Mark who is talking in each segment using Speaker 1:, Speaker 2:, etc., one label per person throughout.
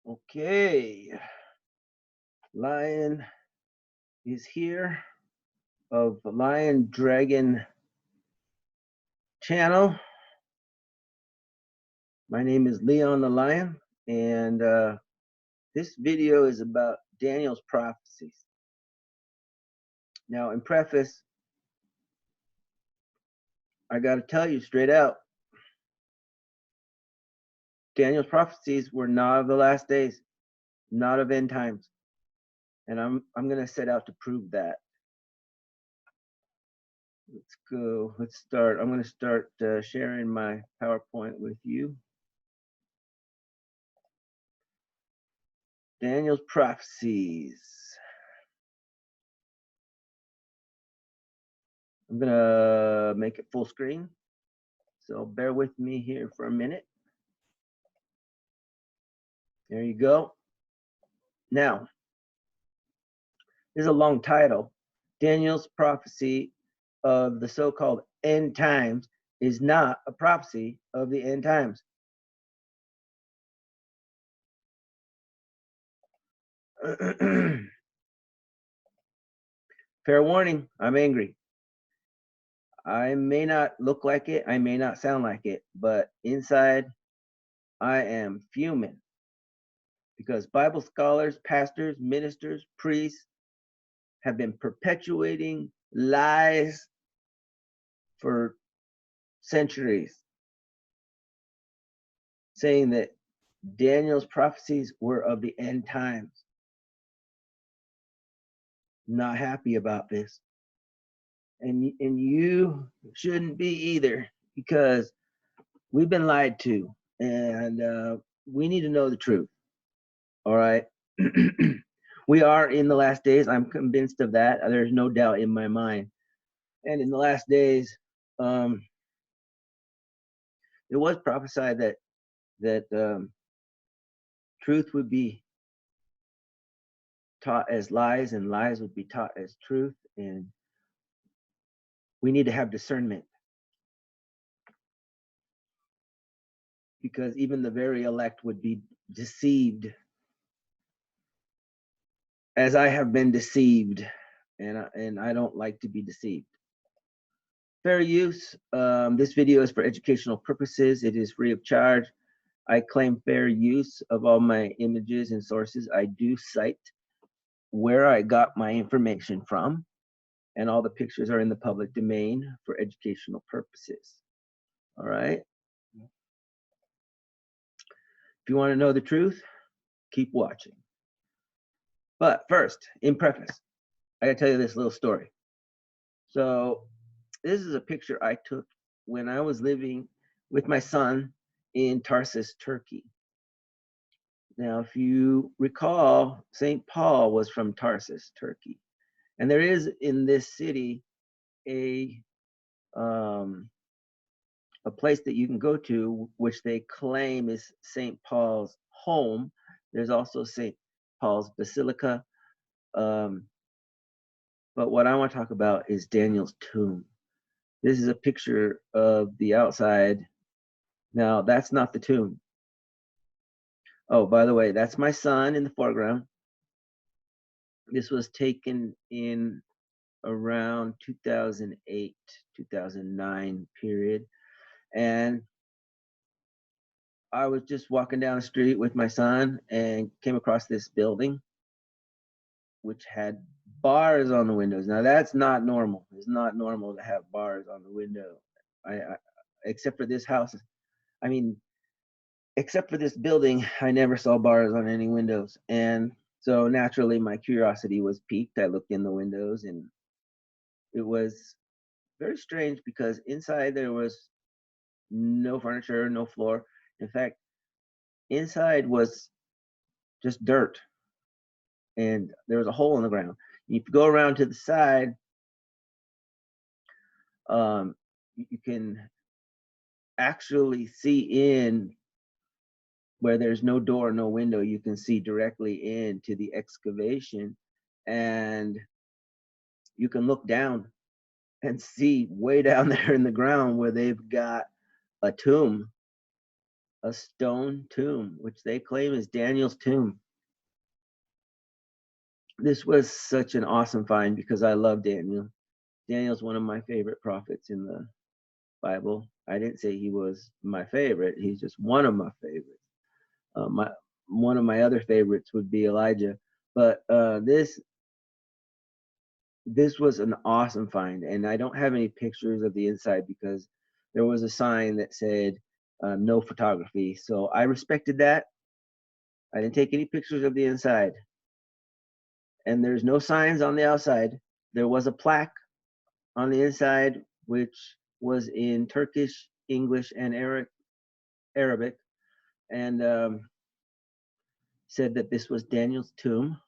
Speaker 1: Okay, Lion is here of Lion Dragon channel. My name is Leon the Lion, and this video is about Daniel's prophecies. Now, in preface, I got to tell you straight out, Daniel's prophecies were not of the last days, not of end times, and I'm going to set out to prove that. Let's go. Let's start. I'm going to start sharing my PowerPoint with you. Daniel's prophecies. I'm gonna make it full screen, so bear with me here for a minute. There you go. Now, this is a long title. Daniel's prophecy of the so-called end times is not a prophecy of the end times. Fair warning, I'm angry. I may not look like it, I may not sound like it, but inside I am fuming because Bible scholars, pastors, ministers, priests have been perpetuating lies for centuries, saying that Daniel's prophecies were of the end times. Not happy about this. And you shouldn't be either, because we've been lied to, and we need to know the truth. All right. We are in the last days. I'm convinced of that. There's no doubt in my mind. And in the last days, it was prophesied that truth would be taught as lies and lies would be taught as truth, and we need to have discernment, because even the very elect would be deceived, as I have been deceived, and I don't like to be deceived. Fair use. This video is for educational purposes. It is free of charge. I claim fair use of all my images and sources. I do cite where I got my information from, and all the pictures are in the public domain for educational purposes. All right. If you want to know the truth, keep watching. But first, in preface, I gotta tell you this little story. So this is a picture I took when I was living with my son in Tarsus, Turkey. Now, if you recall, St. Paul was from Tarsus, Turkey. And there is in this city a place that you can go to, which they claim is St. Paul's home. There's also St. Paul's Basilica. But what I want to talk about is Daniel's tomb. This is a picture of the outside. Now, that's not the tomb. Oh, by the way, that's my son in the foreground. This was taken in around 2008, 2009 period. And I was just walking down the street with my son and came across this building which had bars on the windows. Now that's not normal. It's not normal to have bars on the window. I except for this house. I mean, except for this building, I never saw bars on any windows. And so naturally my curiosity was piqued. I looked in the windows, and it was very strange because inside there was no furniture, no floor. In fact, inside was just dirt, and there was a hole in the ground. If you go around to the side, you can actually see in where there's no door, no window. You can see directly into the excavation, and you can look down and see way down there in the ground where they've got a tomb. a stone tomb, which they claim is Daniel's tomb. This was such an awesome find because I love Daniel. Daniel's one of my favorite prophets in the Bible. I didn't say he was my favorite. He's just one of my favorites. One of my other favorites would be Elijah. But this was an awesome find, and I don't have any pictures of the inside because there was a sign that said no photography. So I respected that. I didn't take any pictures of the inside. And there's no signs on the outside. There was a plaque on the inside, which was in Turkish, English, and Arabic, and said that this was Daniel's tomb.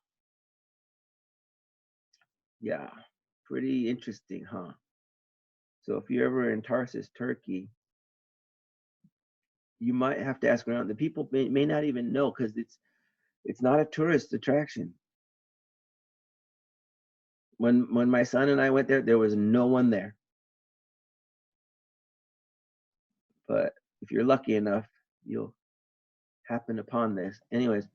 Speaker 1: Yeah, pretty interesting, huh? So if you're ever in Tarsus, Turkey, you might have to ask around. The people may not even know because it's not a tourist attraction. When my son and I went there was no one there. But if you're lucky enough, you'll happen upon this. Anyways,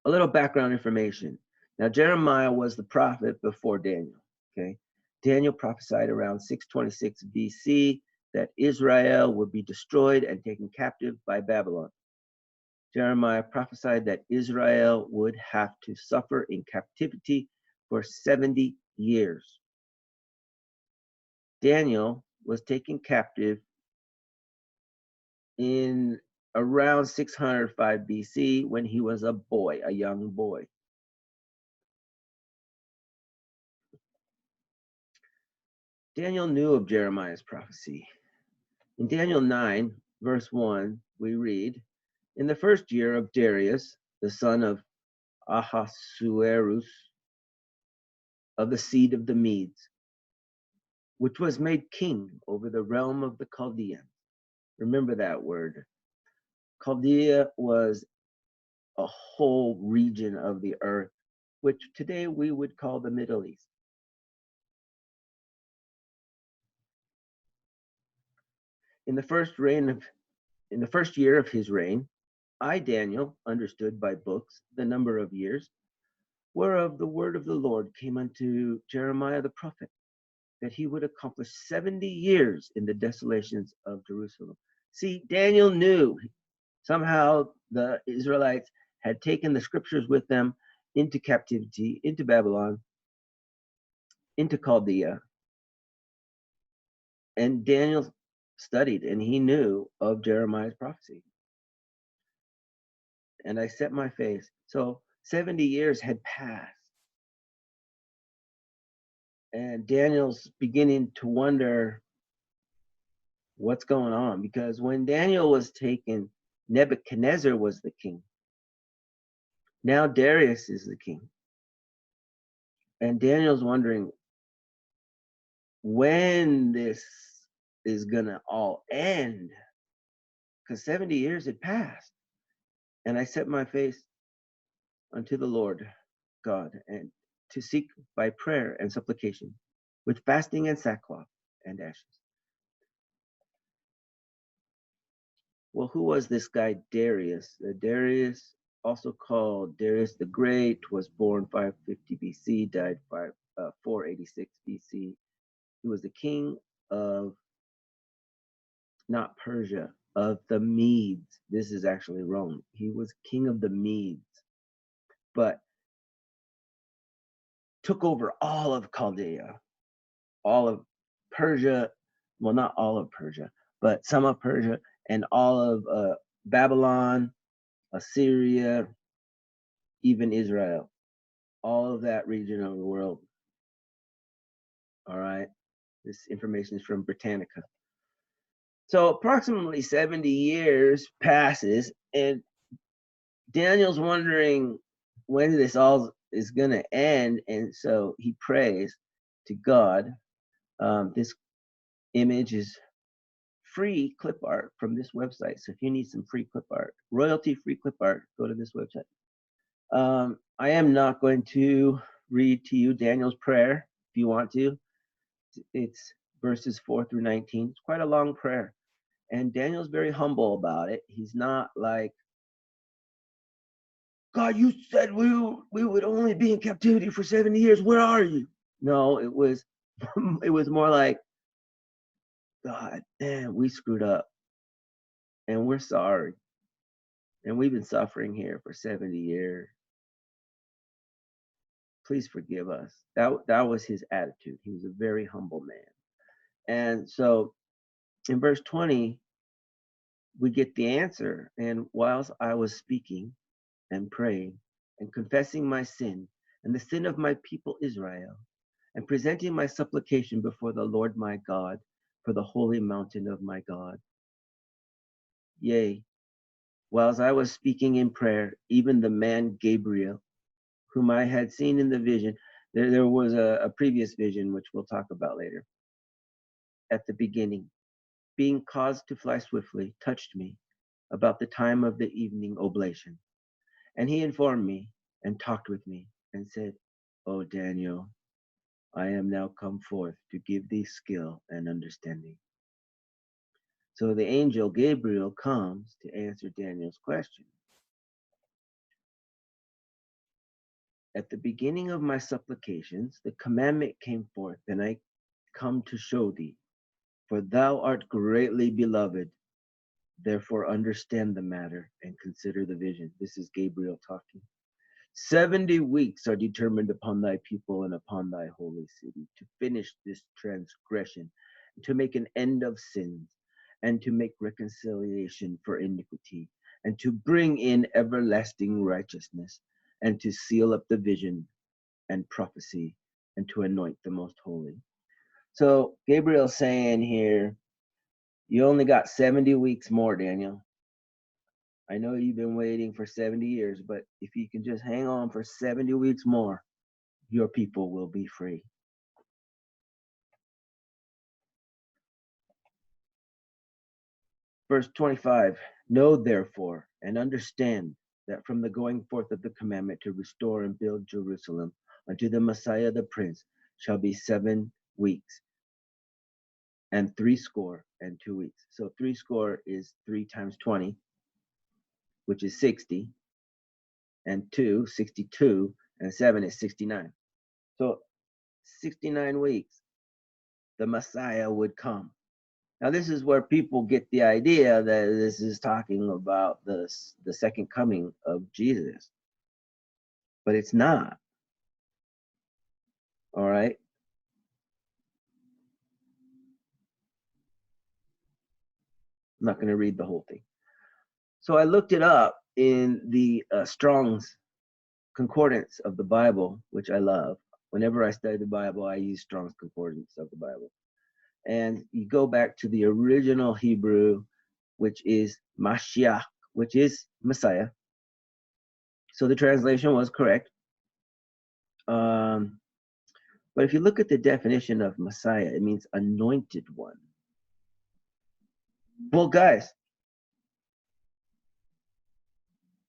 Speaker 1: a little background information. Now, Jeremiah was the prophet before Daniel. Okay, Daniel prophesied around 626 BC that Israel would be destroyed and taken captive by Babylon. Jeremiah prophesied that Israel would have to suffer in captivity for 70 years. Daniel was taken captive in around 605 BC when he was a boy, a young boy. Daniel knew of Jeremiah's prophecy. In Daniel 9, verse 1, we read, "In the first year of Darius, the son of Ahasuerus, of the seed of the Medes, which was made king over the realm of the Chaldeans." Remember that word. Chaldea was a whole region of the earth, which today we would call the Middle East. In the first year of his reign, I, Daniel, understood by books the number of years, whereof the word of the Lord came unto Jeremiah the prophet, that he would accomplish 70 years in the desolations of Jerusalem. See, Daniel knew somehow the Israelites had taken the scriptures with them into captivity, into Babylon, into Chaldea. And Daniel studied and he knew of Jeremiah's prophecy. And I set my face. So 70 years had passed. And Daniel's beginning to wonder what's going on, because when Daniel was taken, Nebuchadnezzar was the king. Now Darius is the king. And Daniel's wondering when this is going to all end, because 70 years had passed. And I set my face unto the Lord God, and to seek by prayer and supplication, with fasting and sackcloth and ashes. Well, who was this guy Darius? Darius, also called Darius the Great, was born 550 BC, died 486 BC. He was the king of, not Persia, of the Medes. This is actually wrong. He was king of the Medes, but took over all of Chaldea, all of Persia, well, not all of Persia, but some of Persia, and all of Babylon, Assyria, even Israel, all of that region of the world. All right, this information is from Britannica. So approximately 70 years passes, and Daniel's wondering when this all is going to end, and so he prays to God. This image is free clip art from this website. So if you need some free clip art, royalty-free clip art, go to this website. I am not going to read to you Daniel's prayer. If you want to, it's verses 4 through 19. It's quite a long prayer. And Daniel's very humble about it. He's not like, God, you said we would only be in captivity for 70 years. Where are you? No, it was it was more like, God, man, we screwed up and we're sorry. And we've been suffering here for 70 years. Please forgive us. That was his attitude. He was a very humble man. And so in verse 20, we get the answer. And whilst I was speaking and praying and confessing my sin and the sin of my people Israel, and presenting my supplication before the Lord my God for the holy mountain of my God. Yea, whilst I was speaking in prayer, even the man Gabriel, whom I had seen in the vision, there was a previous vision, which we'll talk about later, at the beginning, being caused to fly swiftly, touched me about the time of the evening oblation. And he informed me and talked with me and said, O Daniel, I am now come forth to give thee skill and understanding. So the angel Gabriel comes to answer Daniel's question. At the beginning of my supplications, the commandment came forth, and I come to show thee, for thou art greatly beloved. Therefore understand the matter and consider the vision. This is Gabriel talking. 70 weeks are determined upon thy people and upon thy holy city to finish this transgression, to make an end of sins, and to make reconciliation for iniquity, and to bring in everlasting righteousness, and to seal up the vision and prophecy, and to anoint the most holy. So Gabriel's saying here, you only got 70 weeks more, Daniel. I know you've been waiting for 70 years, but if you can just hang on for 70 weeks more, your people will be free. Verse 25, know therefore and understand that from the going forth of the commandment to restore and build Jerusalem unto the Messiah the Prince shall be 7 weeks and 62 weeks. So 60 is 3 times 20, which is 60, and 2, 62, and 7 is 69. So 69 weeks, the Messiah would come. Now, this is where people get the idea that this is talking about the second coming of Jesus, but it's not. All right. I'm not going to read the whole thing. So I looked it up in the Strong's Concordance of the Bible, which I love. Whenever I study the Bible, I use Strong's Concordance of the Bible. And you go back to the original Hebrew, which is Mashiach, which is Messiah. So the translation was correct. But if you look at the definition of Messiah, it means anointed one. Well, guys,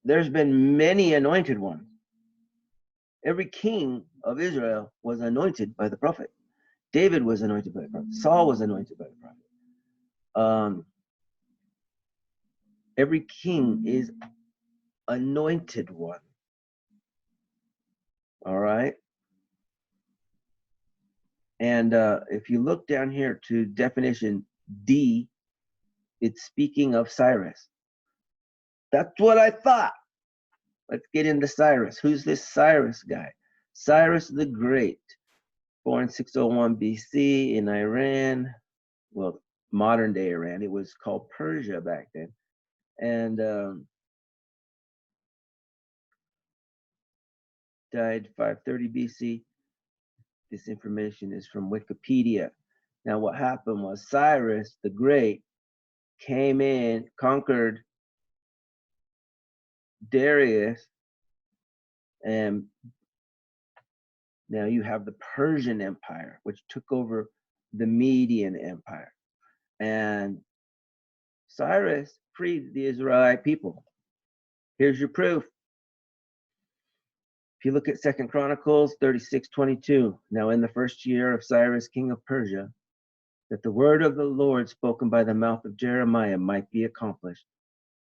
Speaker 1: there's been many anointed ones. Every king of Israel was anointed by the prophet. David was anointed by the prophet. Saul was anointed by the prophet. Every king is anointed one. All right. And if you look down here to definition D, it's speaking of Cyrus. That's what I thought. Let's get into Cyrus. Who's this Cyrus guy? Cyrus the Great, born 601 BC in Iran. Well, modern day Iran. It was called Persia back then. And died 530 BC. This information is from Wikipedia. Now, what happened was Cyrus the Great came in, conquered Darius, and now you have the Persian Empire, which took over the Median Empire. And Cyrus freed the Israelite people. Here's your proof. If you look at 2 Chronicles 36:22, now in the first year of Cyrus, king of Persia, that the word of the Lord spoken by the mouth of Jeremiah might be accomplished.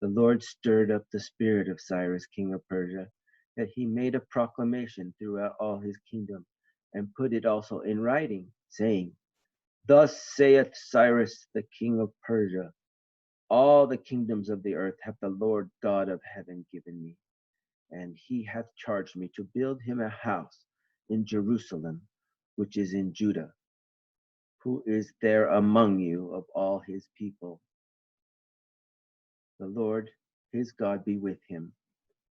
Speaker 1: The Lord stirred up the spirit of Cyrus, king of Persia, that he made a proclamation throughout all his kingdom, and put it also in writing, saying, Thus saith Cyrus, the king of Persia, all the kingdoms of the earth hath the Lord God of heaven given me, and he hath charged me to build him a house in Jerusalem, which is in Judah. Who is there among you of all his people? The Lord his God be with him,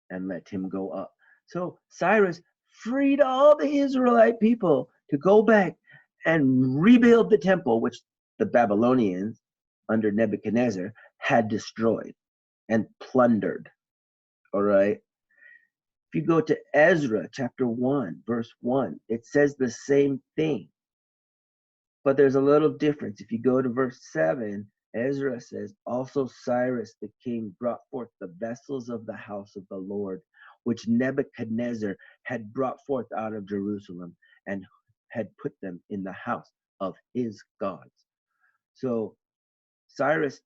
Speaker 1: and let him go up. So Cyrus freed all the Israelite people to go back and rebuild the temple, which the Babylonians under Nebuchadnezzar had destroyed and plundered. All right. If you go to Ezra chapter 1, verse 1, it says the same thing. But there's a little difference. If you go to verse 7, Ezra says, Also Cyrus the king brought forth the vessels of the house of the Lord, which Nebuchadnezzar had brought forth out of Jerusalem, and had put them in the house of his gods. So Cyrus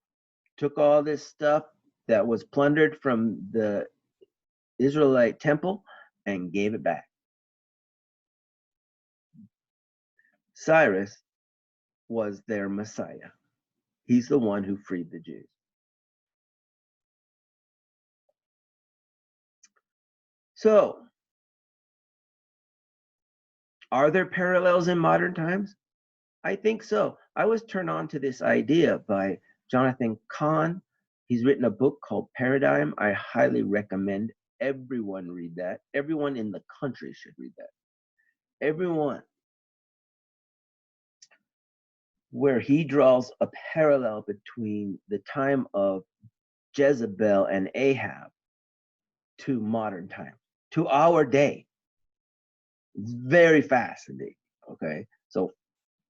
Speaker 1: took all this stuff that was plundered from the Israelite temple and gave it back. Cyrus was their Messiah. He's the one who freed the Jews. So, are there parallels in modern times? I think so. I was turned on to this idea by Jonathan Cahn. He's written a book called Paradigm. I highly recommend everyone read that. Everyone in the country should read that. Everyone. Where he draws a parallel between the time of Jezebel and Ahab to modern time, to our day. It's very fascinating. Okay. So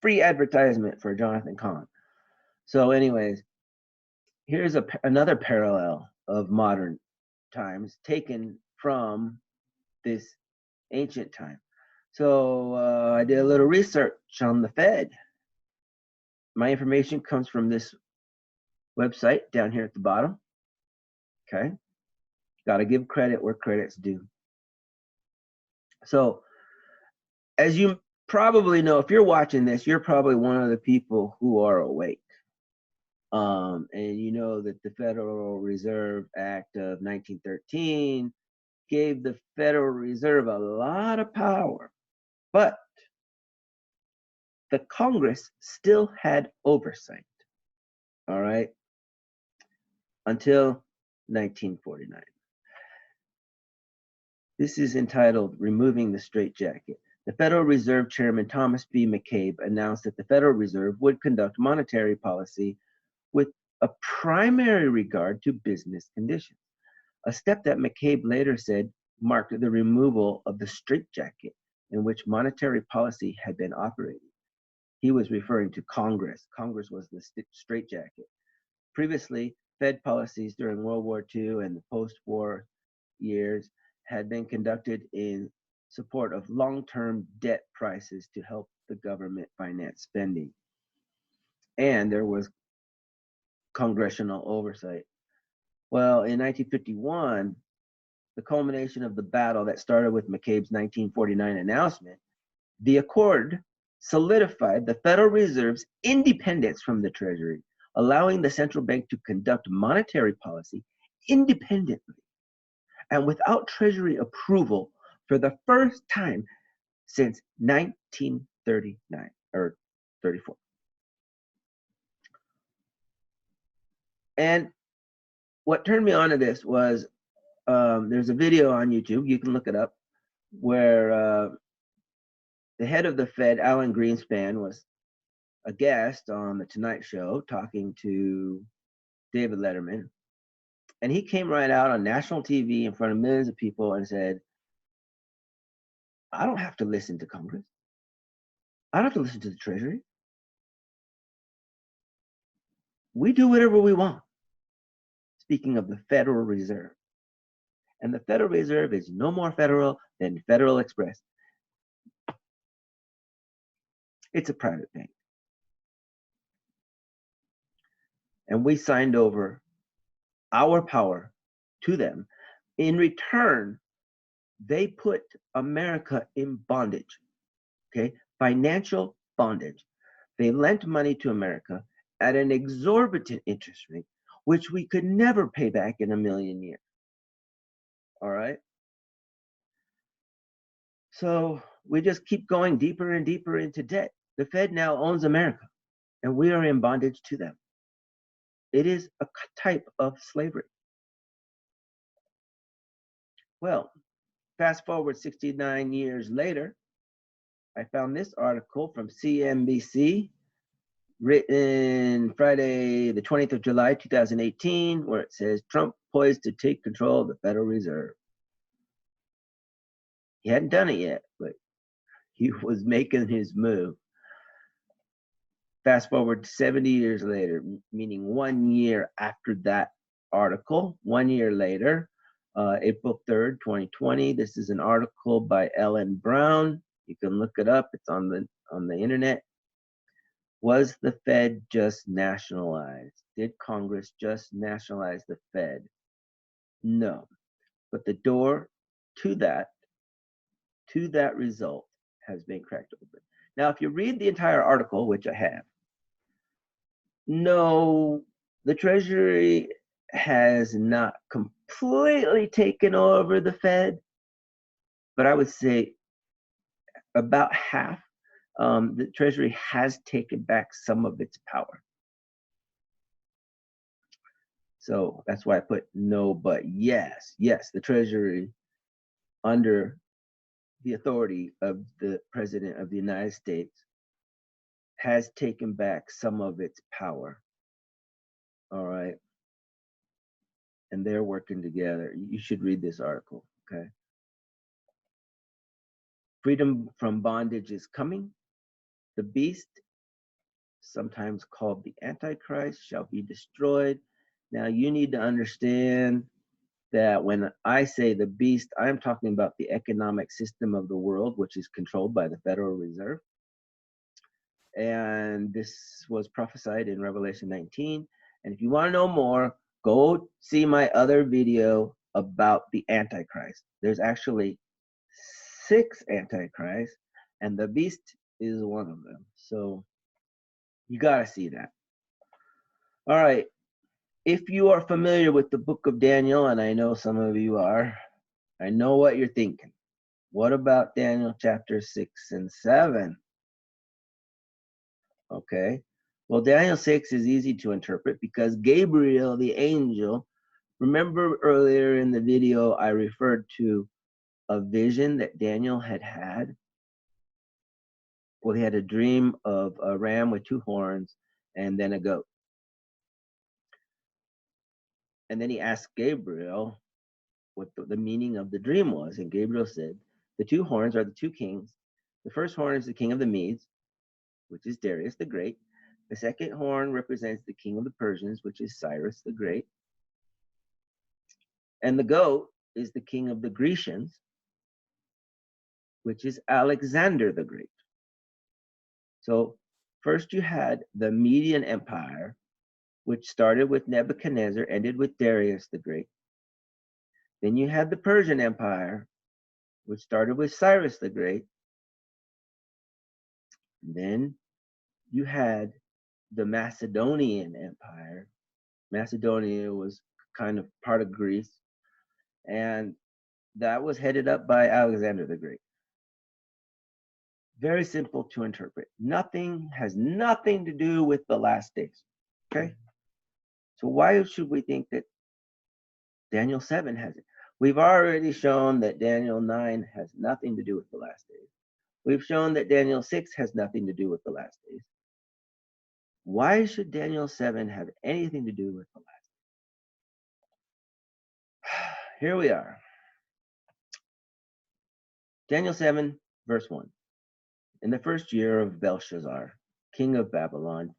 Speaker 1: free advertisement for Jonathan Cahn. So anyways, here's another parallel of modern times taken from this ancient time. So I did a little research on the Fed. My information comes from this website down here at the bottom. Okay. Got to give credit where credit's due. So as you probably know, if you're watching this, you're probably one of the people who are awake. And you know that the Federal Reserve Act of 1913 gave the Federal Reserve a lot of power, but the Congress still had oversight, all right, until 1949. This is entitled Removing the Straitjacket. The Federal Reserve Chairman Thomas B. McCabe announced that the Federal Reserve would conduct monetary policy with a primary regard to business conditions, a step that McCabe later said marked the removal of the straitjacket in which monetary policy had been operating. He was referring to Congress. Congress was the straitjacket. Previously, Fed policies during World War II and the post-war years had been conducted in support of long-term debt prices to help the government finance spending. And there was congressional oversight. Well, in 1951, the culmination of the battle that started with McCabe's 1949 announcement, the accord solidified the Federal Reserve's independence from the Treasury, allowing the central bank to conduct monetary policy independently and without Treasury approval for the first time since 1939 or 34. And what turned me on to this was there's a video on YouTube, you can look it up, where the head of the Fed, Alan Greenspan, was a guest on the Tonight Show talking to David Letterman. And he came right out on national TV in front of millions of people and said, I don't have to listen to Congress. I don't have to listen to the Treasury. We do whatever we want. Speaking of the Federal Reserve. And the Federal Reserve is no more federal than Federal Express. It's a private bank. and we signed over our power to them. In return, they put America in bondage, okay? Financial bondage. They lent money to America at an exorbitant interest rate, which we could never pay back in a million years. All right? So we just keep going deeper and deeper into debt. The Fed now owns America, and we are in bondage to them. It is a type of slavery. Well, fast forward 69 years later, I found this article from CNBC, written Friday, the 20th of July, 2018, where it says Trump poised to take control of the Federal Reserve. He hadn't done it yet, but he was making his move. Fast forward 70 years later, meaning 1 year after that article, 1 year later, April 3rd, 2020. This is an article by Ellen Brown. You can look it up. It's on the internet. Was the Fed just nationalized? Did Congress just nationalize the Fed? No. But the door to that result has been cracked open. Now, if you read the entire article, which I have, no, the Treasury has not completely taken over the Fed, but I would say about half. The Treasury has taken back some of its power. So that's why I put no, but yes, the Treasury, under the authority of the President of the United States, has taken back some of its power. All right. And they're working together. You should read this article, okay? Freedom from bondage is coming. The beast, sometimes called the Antichrist, shall be destroyed. Now you need to understand that when I say the beast, I'm talking about the economic system of the world, which is controlled by the Federal Reserve. And this was prophesied in Revelation 19. And if you want to know more, go see my other video about the Antichrist. There's actually 6 Antichrists, and the beast is one of them. So you got to see that. All right. If you are familiar with the book of Daniel, and I know some of you are, I know what you're thinking. What about Daniel chapter 6 and 7? Okay. Well, Daniel 6 is easy to interpret because Gabriel, the angel, remember earlier in the video, I referred to a vision that Daniel had had. Well, he had a dream of a ram with 2 horns and then a goat. And then he asked Gabriel what the meaning of the dream was. And Gabriel said, the 2 horns are the 2 kings. The first horn is the king of the Medes, which is Darius the Great. The second horn represents the king of the Persians, which is Cyrus the Great. And the goat is the king of the Grecians, which is Alexander the Great. So first you had the Median Empire, which started with Nebuchadnezzar, ended with Darius the Great. Then you had the Persian Empire, which started with Cyrus the Great. And then you had the Macedonian Empire. Macedonia was kind of part of Greece, and that was headed up by Alexander the Great. Very simple to interpret. Has nothing to do with the last days. Okay? So why should we think that Daniel 7 has it? We've already shown that Daniel 9 has nothing to do with the last days. We've shown that Daniel 6 has nothing to do with the last days. Why should Daniel 7 have anything to do with the last days? Here we are. Daniel 7, verse 1. In the first year of Belshazzar, king of Babylon,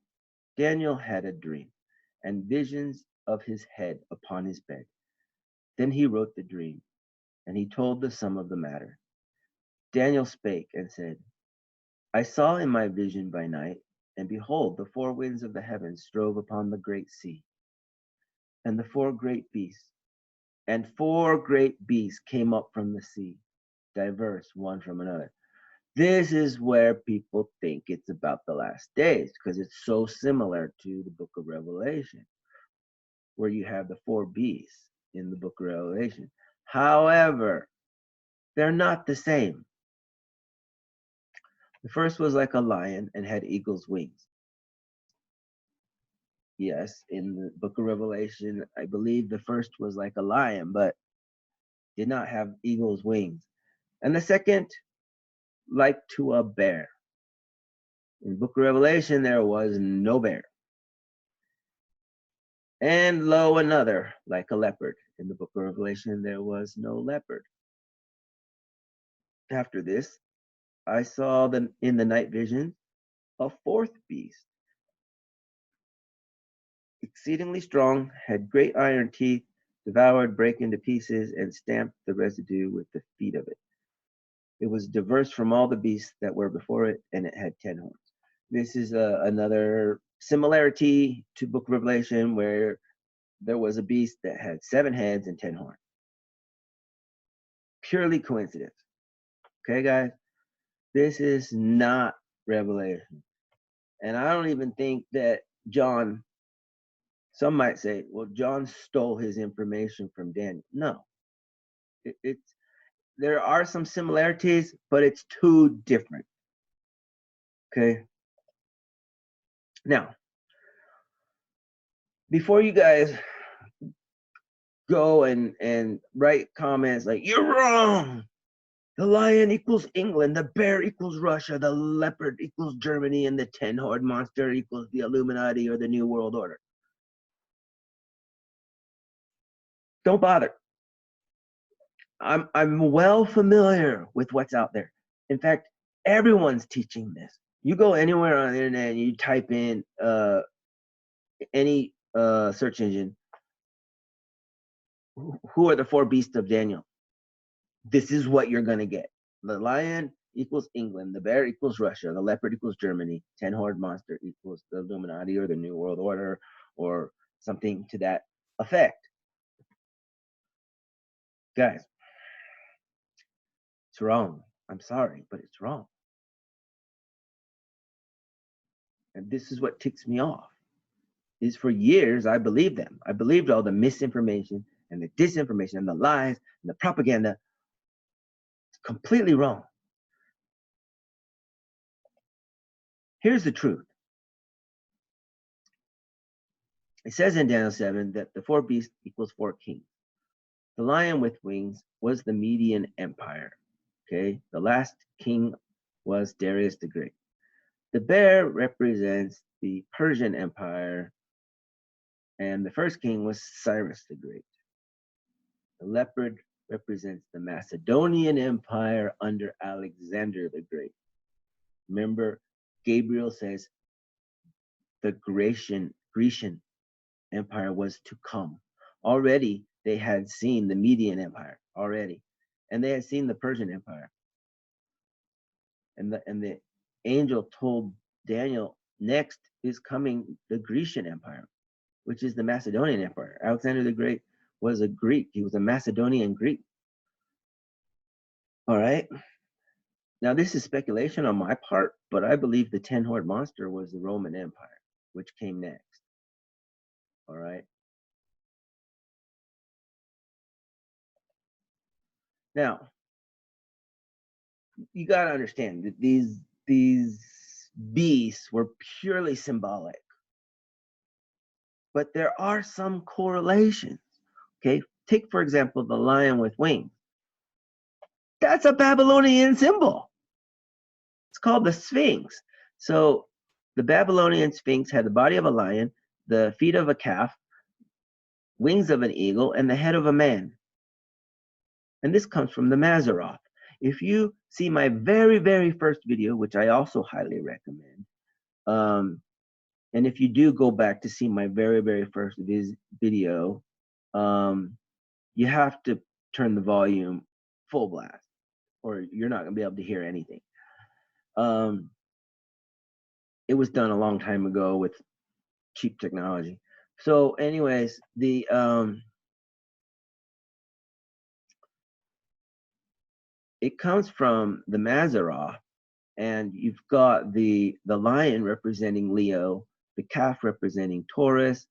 Speaker 1: Daniel had a dream and visions of his head upon his bed. Then he wrote the dream, and he told the sum of the matter. Daniel spake and said, I saw in my vision by night, And behold, the four winds of the heavens strove upon the great sea, and the four great beasts, and four great beasts came up from the sea, diverse one from another. This is where people think it's about the last days, because it's so similar to the book of Revelation, where you have the four beasts in the book of Revelation. However, they're not the same. The first was like a lion and had eagle's wings. Yes, in the book of Revelation, I believe the first was like a lion, but did not have eagle's wings. And the second, like to a bear. In the book of Revelation, there was no bear. And lo, another, like a leopard. In the book of Revelation, there was no leopard. After this, I saw in the night vision a fourth beast, exceedingly strong, had great iron teeth, devoured, brake into pieces, and stamped the residue with the feet of it. It was diverse from all the beasts that were before it, and it had 10 horns. This is another similarity to Book of Revelation, where there was a beast that had 7 heads and 10 horns. Purely coincidence. Okay, guys? This is not Revelation. And I don't even think that John, some might say, well, John stole his information from Daniel. No. There are some similarities, but it's too different. Okay? Now, before you guys go and write comments like, you're wrong, the lion equals England, the bear equals Russia, the leopard equals Germany, and the 10-horned monster equals the Illuminati or the New World Order. Don't bother. I'm well familiar with what's out there. In fact, everyone's teaching this. You go anywhere on the internet and you type in any search engine, who are the four beasts of Daniel? This is what you're going to get. The lion equals England, the bear equals Russia, the leopard equals Germany, 10-horned monster equals the Illuminati or the New World Order or something to that effect. Guys, it's wrong. I'm sorry, but it's wrong. And this is what ticks me off. Is for years I believed them. I believed all the misinformation and the disinformation and the lies and the propaganda. It's completely wrong. Here's the truth. It says in Daniel 7 that the four beasts equals four kings. The lion with wings was the Median Empire. Okay, the last king was Darius the Great. The bear represents the Persian Empire, and the first king was Cyrus the Great. The leopard represents the Macedonian Empire under Alexander the Great. Remember, Gabriel says the Grecian Empire was to come. Already, they had seen the Median Empire already, and they had seen the Persian Empire. And the angel told Daniel, next is coming the Grecian Empire, which is the Macedonian Empire. Alexander the Great was a Greek. He was a Macedonian Greek. All right. Now, this is speculation on my part, but I believe the 10-horned monster was the Roman Empire, which came next. All right. Now, you got to understand that these beasts were purely symbolic, but there are some correlations. Okay, take for example the lion with wings. That's a Babylonian symbol. It's called the Sphinx. So the Babylonian Sphinx had the body of a lion, the feet of a calf, wings of an eagle, and the head of a man. And this comes from the Mazzaroth. If you see my very, very first video, which I also highly recommend, and if you do go back to see my very, very first video, you have to turn the volume full blast, or you're not going to be able to hear anything. it was done a long time ago with cheap technology. So anyways, it comes from the Mazzaroth, and you've got the lion representing Leo, the calf representing Taurus,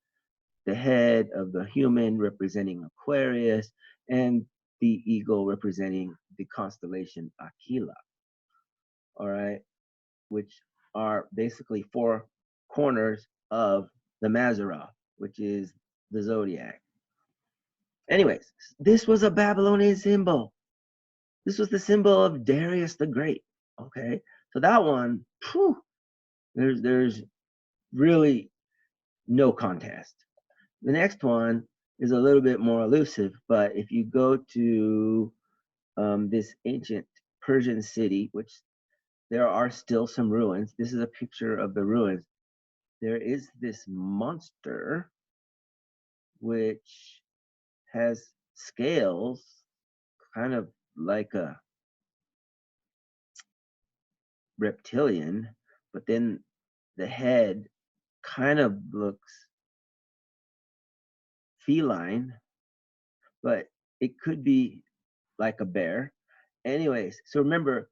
Speaker 1: the head of the human representing Aquarius, and the eagle representing the constellation Aquila. All right, which are basically four corners of the Mazzaroth, which is the zodiac. Anyways, this was a Babylonian symbol. This was the symbol of Darius the Great. Okay, so that one, whew, there's really no contest. The next one is a little bit more elusive, but if you go to this ancient Persian city, which there are still some ruins, this is a picture of the ruins. There is this monster which has scales, kind of like a reptilian, but then the head kind of looks feline, but it could be like a bear. Anyways, so remember,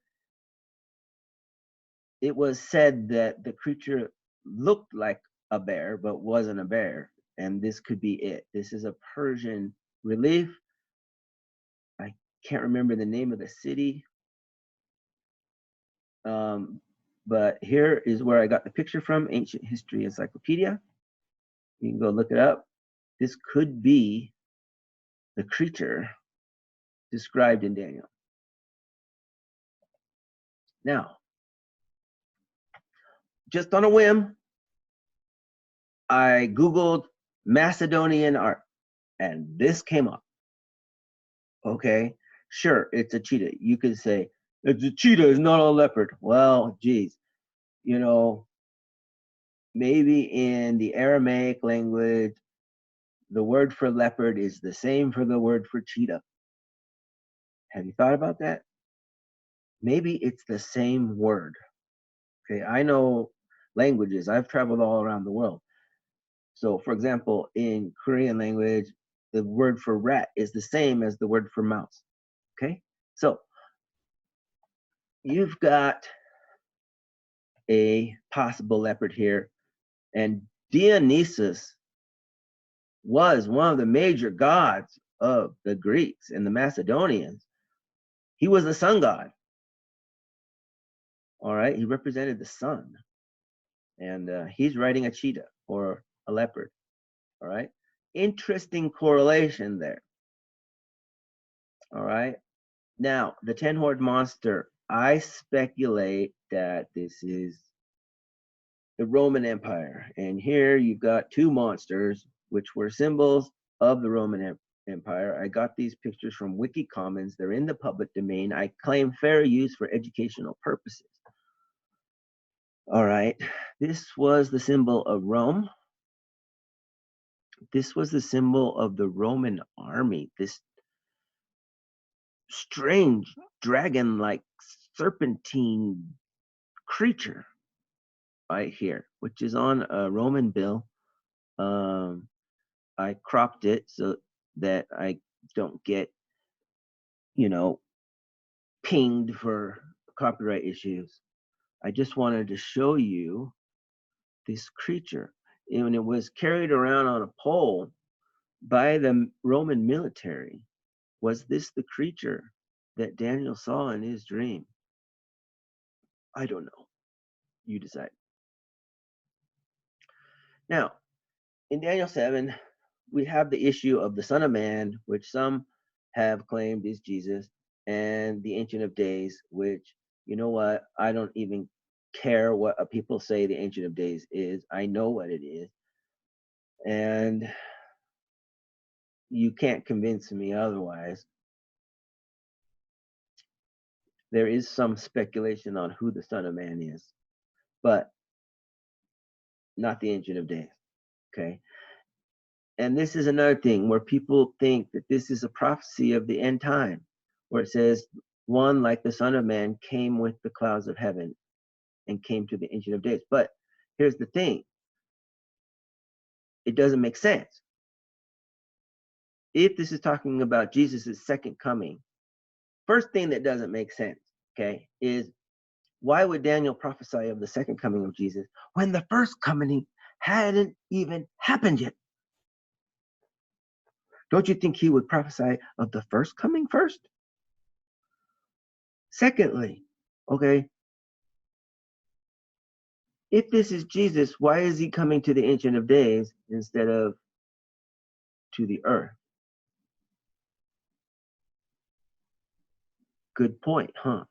Speaker 1: it was said that the creature looked like a bear but wasn't a bear, and this could be it. This is a Persian relief. I can't remember the name of the city, but here is where I got the picture from, Ancient History Encyclopedia. You can go look it up. This could be the creature described in Daniel. Now, just on a whim, I Googled Macedonian art, and this came up. Okay, sure, it's a cheetah. You could say, it's a cheetah, it's not a leopard. Well, geez, you know, maybe in the Aramaic language, the word for leopard is the same for the word for cheetah. Have you thought about that? Maybe it's the same word. Okay, I know languages. I've traveled all around the world. So, for example, in Korean language, the word for rat is the same as the word for mouse. Okay, so you've got a possible leopard here, and Dionysus was one of the major gods of the Greeks and the Macedonians. He was the sun god. All right, he represented the sun, and he's riding a cheetah or a leopard. All right, interesting correlation there. All right, now the 10-horned monster, I speculate that this is the Roman Empire, and here you've got two monsters which were symbols of the Roman Empire. I got these pictures from Wikicommons. They're in the public domain. I claim fair use for educational purposes. All right, this was the symbol of Rome. This was the symbol of the Roman army, this strange dragon-like serpentine creature right here, which is on a Roman bill. I cropped it so that I don't get, pinged for copyright issues. I just wanted to show you this creature. And it was carried around on a pole by the Roman military. Was this the creature that Daniel saw in his dream? I don't know. You decide. Now, in Daniel 7, we have the issue of the Son of Man, which some have claimed is Jesus, and the Ancient of Days, which, you know what, I don't even care what people say the Ancient of Days is. I know what it is. And you can't convince me otherwise. There is some speculation on who the Son of Man is, but not the Ancient of Days. Okay. And this is another thing where people think that this is a prophecy of the end time, where it says, one like the Son of Man came with the clouds of heaven and came to the Ancient of Days. But here's the thing. It doesn't make sense. If this is talking about Jesus' second coming, first thing that doesn't make sense, okay, is why would Daniel prophesy of the second coming of Jesus when the first coming hadn't even happened yet? Don't you think he would prophesy of the first coming first? Secondly, okay, if this is Jesus, why is he coming to the Ancient of Days instead of to the earth? Good point, huh?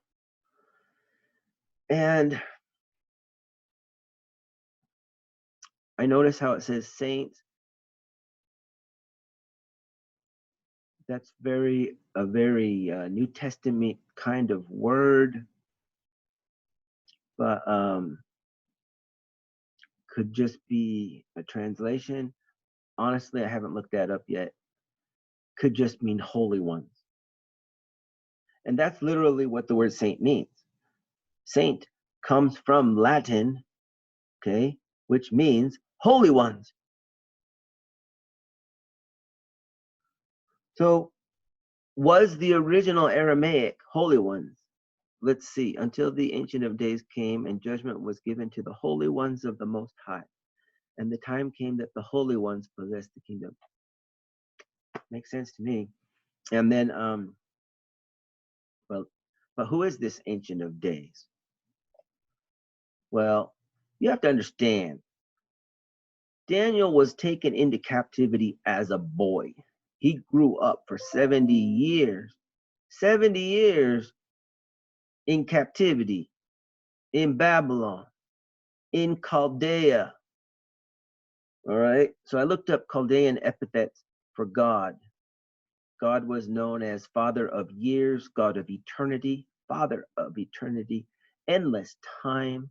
Speaker 1: And I notice how it says saints. That's a very New Testament kind of word, but could just be a translation. Honestly, I haven't looked that up yet. Could just mean holy ones. And that's literally what the word saint means. Saint comes from Latin, okay, which means holy ones. So was the original Aramaic holy ones? Let's see, until the Ancient of Days came and judgment was given to the holy ones of the Most High. And the time came that the holy ones possessed the kingdom. Makes sense to me. And then, well, but who is this Ancient of Days? Well, you have to understand, Daniel was taken into captivity as a boy. He grew up for 70 years in captivity, in Babylon, in Chaldea. All right. So I looked up Chaldean epithets for God. God was known as Father of Years, God of Eternity, Father of Eternity, endless time,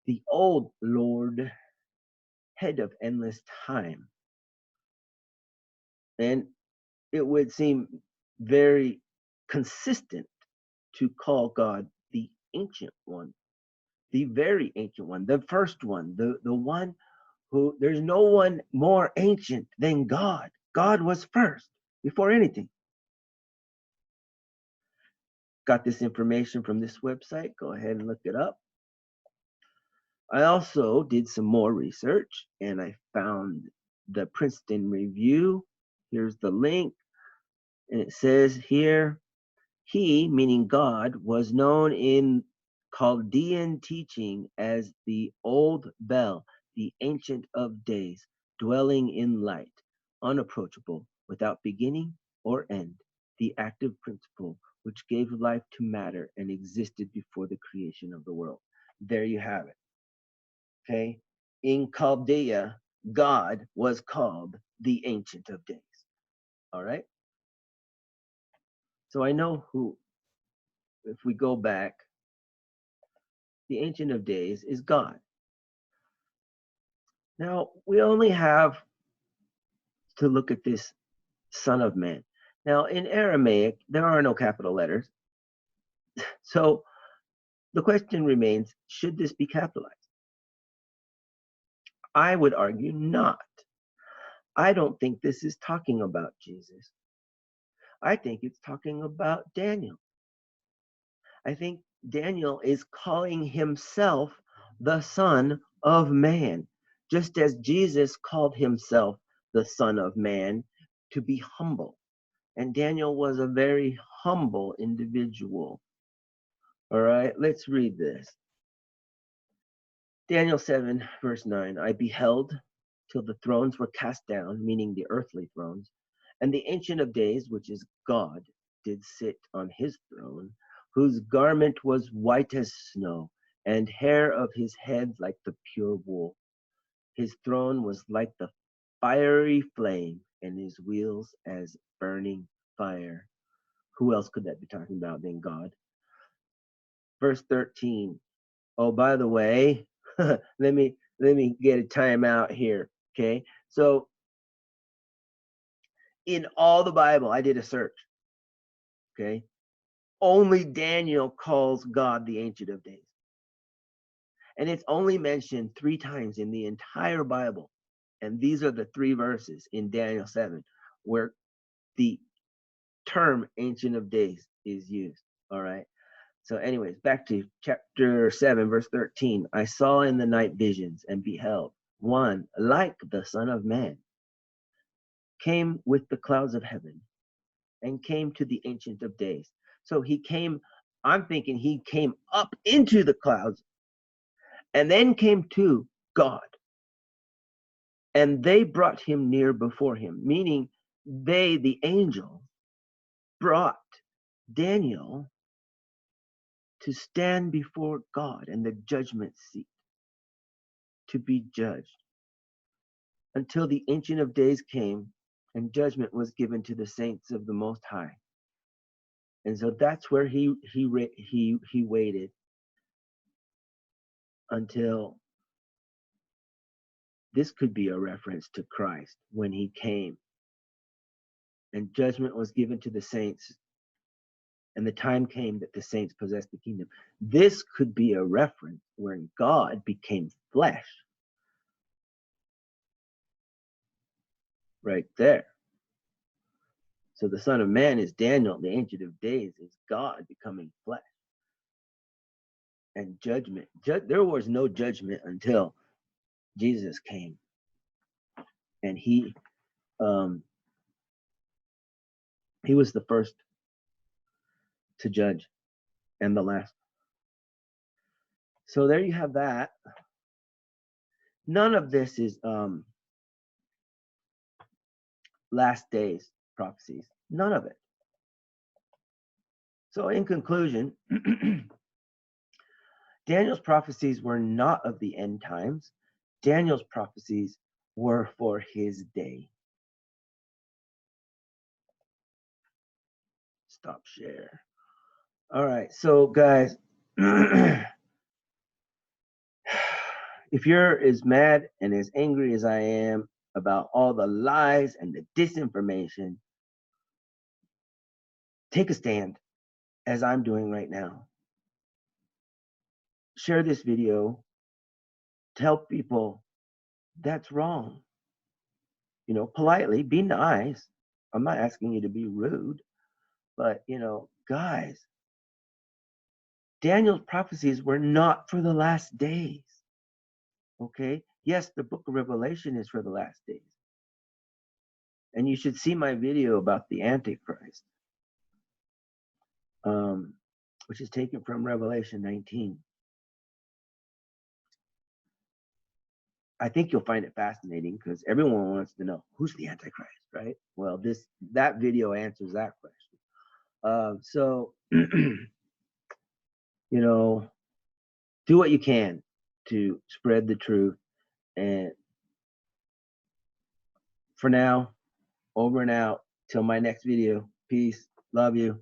Speaker 1: the old Lord, head of endless time. And it would seem very consistent to call God the ancient one, the very ancient one, the first one, the one who there's no one more ancient than God. God was first before anything. Got this information from this website. Go ahead and look it up. I also did some more research and I found the Princeton Review. Here's the link. And it says here, he, meaning God, was known in Chaldean teaching as the Old Bel, the Ancient of Days, dwelling in light, unapproachable, without beginning or end, the active principle which gave life to matter and existed before the creation of the world. There you have it. Okay? In Chaldea, God was called the Ancient of Days. All right? So I know who, if we go back, the Ancient of Days is God. Now, we only have to look at this Son of Man. Now, in Aramaic, there are no capital letters. So the question remains, should this be capitalized? I would argue not. I don't think this is talking about Jesus. I think it's talking about Daniel. I think Daniel is calling himself the Son of Man, just as Jesus called himself the Son of Man to be humble. And Daniel was a very humble individual. All right, let's read this. Daniel 7, verse 9, I beheld till the thrones were cast down, meaning the earthly thrones, and the Ancient of Days, which is God, did sit on his throne, whose garment was white as snow, and hair of his head like the pure wool. His throne was like the fiery flame, and his wheels as burning fire. Who else could that be talking about than God? Verse 13. Oh, by the way, let me get a timeout here. Okay. So in all the Bible, I did a search. Okay. Only Daniel calls God the Ancient of Days. And it's only mentioned 3 times in the entire Bible. And these are the 3 verses in Daniel 7 where the term Ancient of Days is used. All right. So anyways, back to chapter 7, verse 13. I saw in the night visions and beheld one like the Son of Man came with the clouds of heaven and came to the Ancient of Days. So he came, I'm thinking he came up into the clouds and then came to God. And they brought him near before him, meaning they, the angel, brought Daniel to stand before God and the judgment seat to be judged until the Ancient of Days came and judgment was given to the saints of the Most High. And so that's where he waited until this could be a reference to Christ when he came and judgment was given to the saints and the time came that the saints possessed the kingdom. This could be a reference when God became flesh. Right there. So the Son of Man is Daniel, the Ancient of Days is God becoming flesh. And judgment. There was no judgment until Jesus came. And he was the first to judge and the last. So there you have that. None of this is last days prophecies. None of it. So in conclusion, Daniel's prophecies were not of the end times. Daniel's prophecies were for his day. Stop share. All right, so guys, if you're as mad and as angry as I am about all the lies and the disinformation, take a stand, as I'm doing right now. Share this video. Tell people that's wrong. You know, politely, be nice. I'm not asking you to be rude, but, you know, guys, Daniel's prophecies were not for the last days. Okay? Yes, the book of Revelation is for the last days. And you should see my video about the Antichrist, which is taken from Revelation 19. I think you'll find it fascinating because everyone wants to know who's the Antichrist, right? Well, that video answers that question. So, you know, do what you can to spread the truth. And for now, over and out. Till my next video. Peace. Love you.